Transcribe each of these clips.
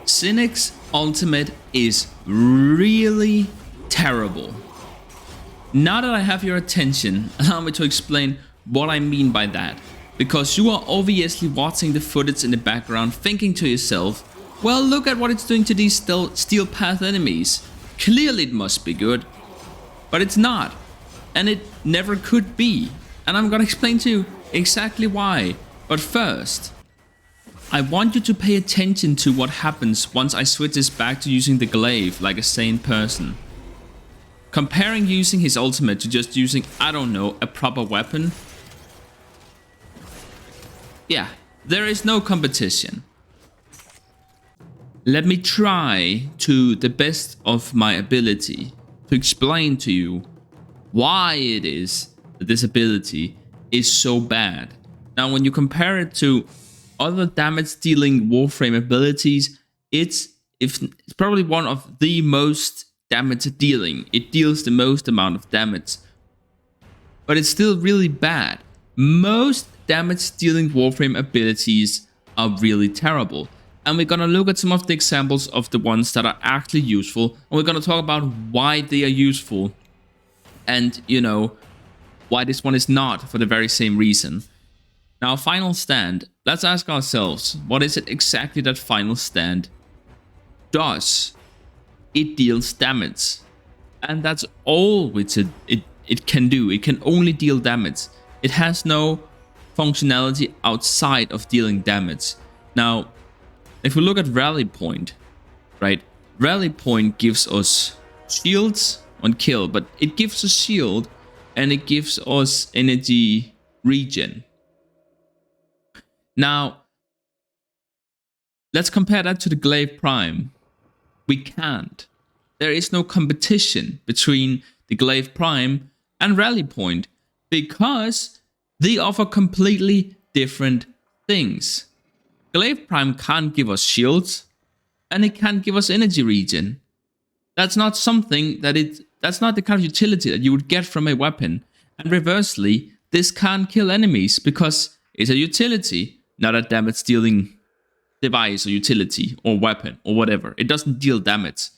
Cynic's ultimate is really terrible. Now that I have your attention, allow me to explain what I mean by that. Because you are obviously watching the footage in the background thinking to yourself, well, look at what it's doing to these steel path enemies. Clearly it must be good. But it's not. And it never could be. And I'm gonna explain to you exactly why. But first, I want you to pay attention to what happens once I switch this back to using the glaive like a sane person. Comparing using his ultimate to just using, I don't know, a proper weapon. Yeah, there is no competition. Let me try to the best of my ability to explain to you why it is that this ability is so bad. Now, when you compare it to other damage dealing Warframe abilities, it's probably one of the most damage dealing. It deals the most amount of damage, but it's still really bad. Most damage dealing Warframe abilities are really terrible, and we're gonna look at some of the examples of the ones that are actually useful, and we're gonna talk about why they are useful, and you know why this one is not for the very same reason. Now, Final Stand. Let's ask ourselves, what is it exactly that Final Stand does? It deals damage. And that's all which it can do. It can only deal damage. It has no functionality outside of dealing damage. Now, if we look at Rally Point, right? Rally Point gives us shields on kill, but it gives us shield and it gives us energy regen. Now, let's compare that to the Glaive Prime. We can't. There is no competition between the Glaive Prime and Rally Point because they offer completely different things. Glaive Prime can't give us shields and it can't give us energy regen. That's not something that's not the kind of utility that you would get from a weapon. And reversely, this can't kill enemies because it's a utility. Not a damage dealing device or utility or weapon or whatever. It doesn't deal damage,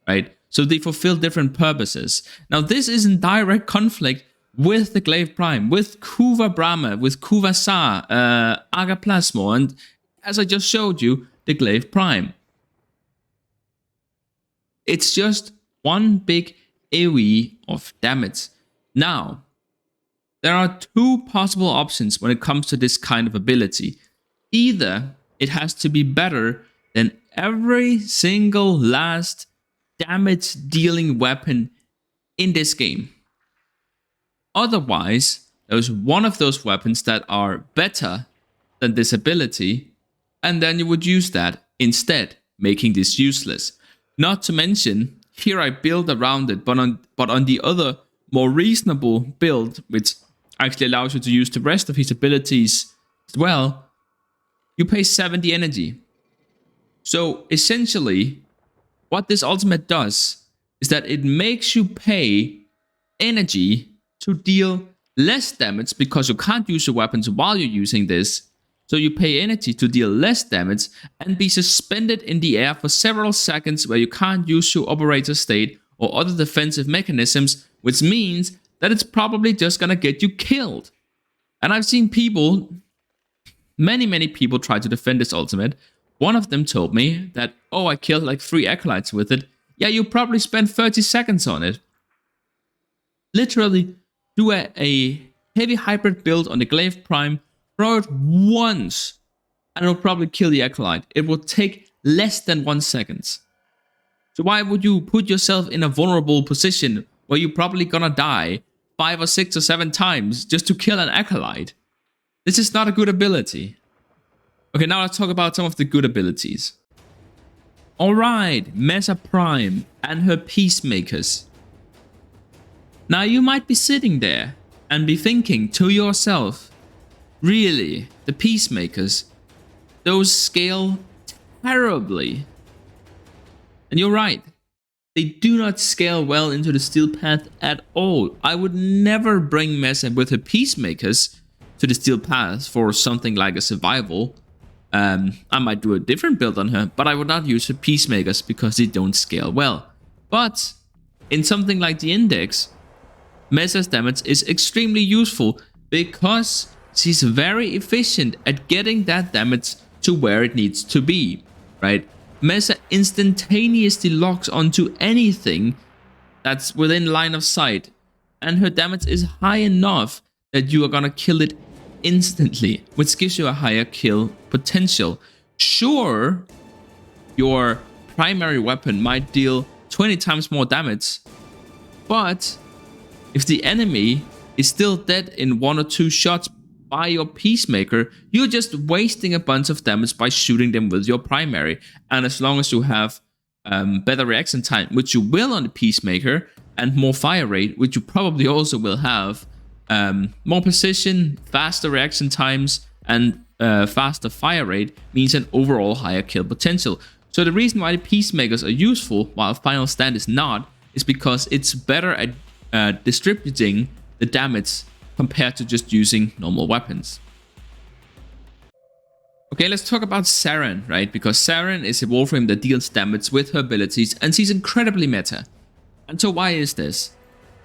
right? So they fulfill different purposes. Now this is in direct conflict with the Glaive Prime, with Kuva Brahma, with Kuva Sa, Agaplasmo, and as I just showed you, the Glaive Prime. It's just one big AoE of damage. Now, there are two possible options when it comes to this kind of ability. Either it has to be better than every single last damage dealing weapon in this game. Otherwise, there's one of those weapons that are better than this ability, and then you would use that instead, making this useless. Not to mention, here I build around it, but on the other more reasonable build, which actually allows you to use the rest of his abilities as well, you pay 70 energy. So essentially, what this ultimate does is that it makes you pay energy to deal less damage because you can't use your weapons while you're using this. So you pay energy to deal less damage and be suspended in the air for several seconds where you can't use your operator state or other defensive mechanisms, which means that it's probably just gonna get you killed. And I've seen people, many people try to defend this ultimate. One of them told me that, oh, I killed like 3 acolytes with it. Yeah, you probably spent 30 seconds on it. Literally, do a heavy hybrid build on the Glaive Prime, throw it once, and it'll probably kill the acolyte. It will take less than 1 second. So why would you put yourself in a vulnerable position where you're probably gonna die 5 or 6 or 7 times just to kill an acolyte? This is not a good ability. Okay, now let's talk about some of the good abilities. Alright, Mesa Prime and her Peacemakers. Now you might be sitting there and be thinking to yourself, really, the Peacemakers, those scale terribly. And you're right, they do not scale well into the Steel Path at all. I would never bring Mesa with her Peacemakers to the Steel Path for something like a survival. I might do a different build on her, but I would not use her Peacemakers because they don't scale well. But in something like the Index, Messa's damage is extremely useful because she's very efficient at getting that damage to where it needs to be, right? Mesa instantaneously locks onto anything that's within line of sight, and her damage is high enough that you are gonna kill it instantly, which gives you a higher kill potential. Sure, your primary weapon might deal 20 times more damage, but if the enemy is still dead in 1 or 2 shots by your Peacemaker, you're just wasting a bunch of damage by shooting them with your primary. And as long as you have better reaction time, which you will on the Peacemaker, and more fire rate, which you probably also will have, more precision, faster reaction times, and faster fire rate means an overall higher kill potential. So the reason why the Peacemakers are useful while Final Stand is not, is because it's better at distributing the damage compared to just using normal weapons. Okay, let's talk about Saren, right? Because Saren is a Warframe that deals damage with her abilities, and she's incredibly meta. And so why is this?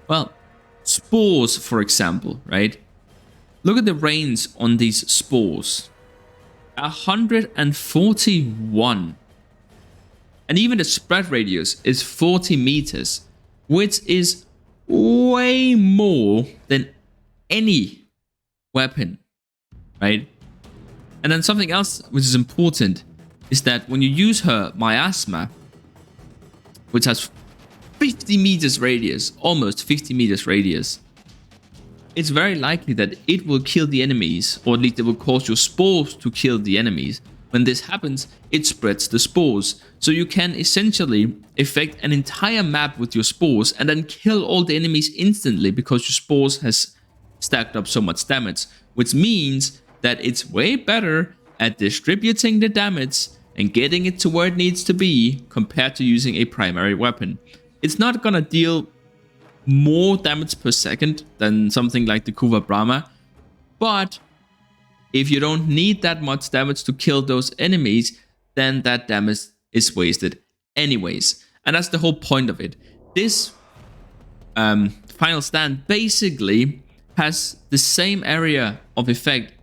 Well, spores, for example, right? Look at the range on these spores. 141. And even the spread radius is 40 meters, which is way more than any weapon, right? And then something else which is important is that when you use her miasma, which has 50 meters radius, almost 50 meters radius, it's very likely that it will kill the enemies, or at least it will cause your spores to kill the enemies. When this happens, it spreads the spores. So you can essentially affect an entire map with your spores and then kill all the enemies instantly because your spores has stacked up so much damage, which means that it's way better at distributing the damage and getting it to where it needs to be compared to using a primary weapon. It's not gonna deal more damage per second than something like the Kuva Brahma, but if you don't need that much damage to kill those enemies, then that damage is wasted anyways. And that's the whole point of it. This Final Stand basically has the same area of effect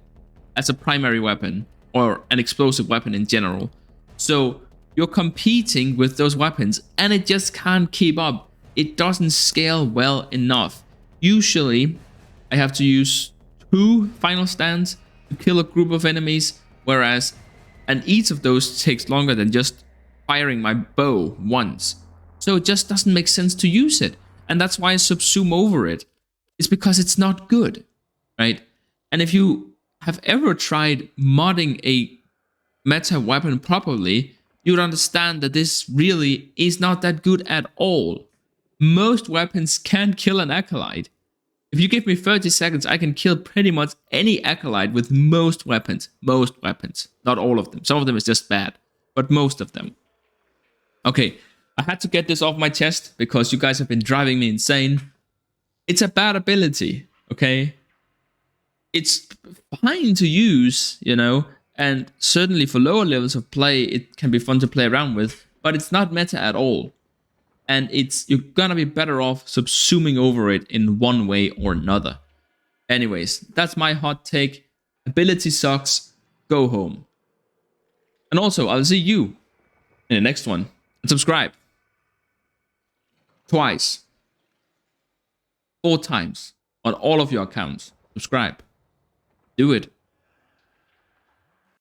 as a primary weapon or an explosive weapon in general. So you're competing with those weapons and it just can't keep up. It doesn't scale well enough. Usually I have to use 2 Final Stands to kill a group of enemies, and each of those takes longer than just firing my bow once. So it just doesn't make sense to use it. And that's why I subsume over it. It's because it's not good, right? And if you have ever tried modding a meta weapon properly, you would understand that this really is not that good at all. Most weapons can kill an acolyte. If you give me 30 seconds, I can kill pretty much any acolyte with most weapons. Most weapons. Not all of them. Some of them is just bad, but most of them. Okay, I had to get this off my chest because you guys have been driving me insane. It's a bad ability, okay? It's fine to use, you know, and certainly for lower levels of play, it can be fun to play around with, but it's not meta at all. And you're gonna be better off subsuming over it in one way or another. Anyways, that's my hot take. Ability sucks. Go home. And also, I'll see you in the next one. And subscribe. Twice. 4 times on all of your accounts. Subscribe. Do it.